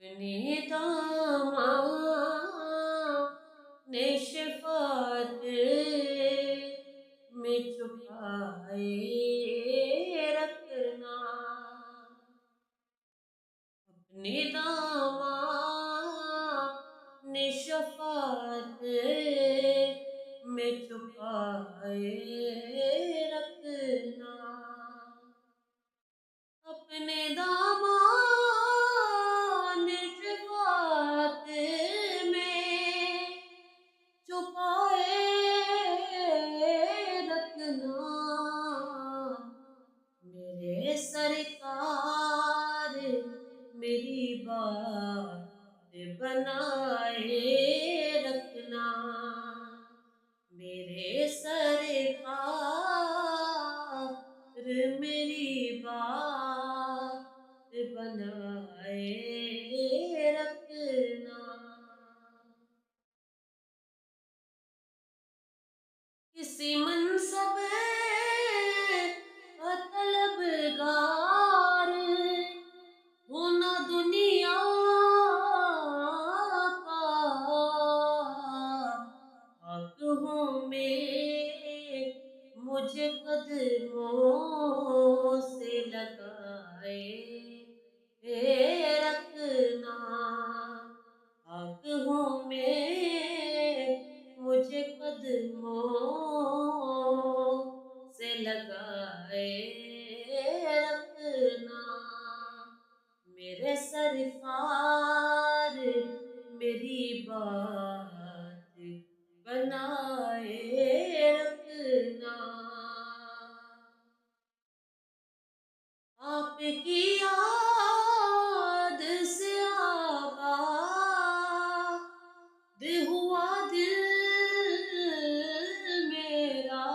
अपने दामां ने शफ़ाअत में छुपाए रखना। अपने दामां ने शफ़ाअत में छुपाए रखना। अपने दामन शफ़ाअत में छुपाए रखना। मेरे सरकार मेरी बात बनाए रखना। मेरे सरकार मेरी बात बनाए रखना। किसी मनसब का तलबगार हूँ ना दुनिया का, हक हूँ मैं मुझे कदमों से लगाए रखना। हक हूँ मैं मुझे कदमों से लगाए रखना। मेरे सरकार मेरी बात बनाए रखना। आपकी याद से आबाद हुआ दिल मेरा।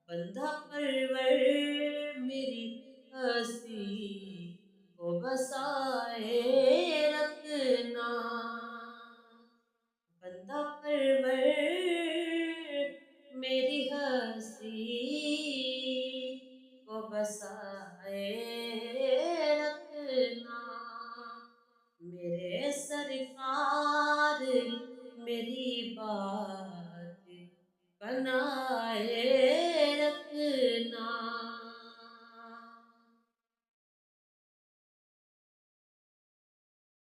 बंधा परवर मेरी हंसी को बसाए रखना। बंधा परवर मेरी हंसी को बसाए रखना। मेरे सरकार मेरी बात बनाए रखना।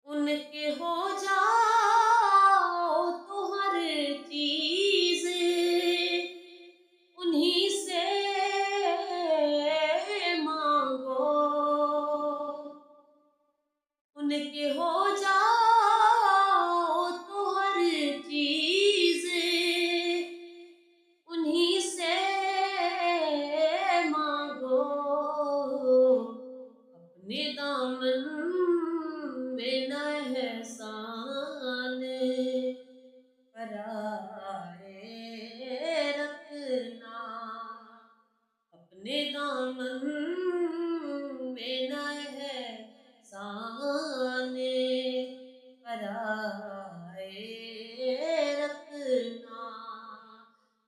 उनके हो जाओ तो हर चीज उन्हीं से मांगो। उनके हो जाओ तो हर चीज उन्हीं से मांगो। अपने दामन में न एहसान पराए रखना। अपने दामन में न एहसान पराए रखना।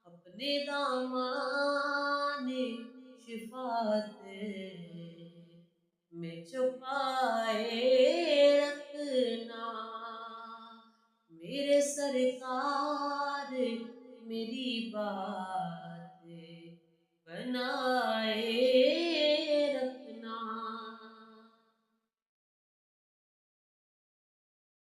अपने दामन शिफात में छुपाए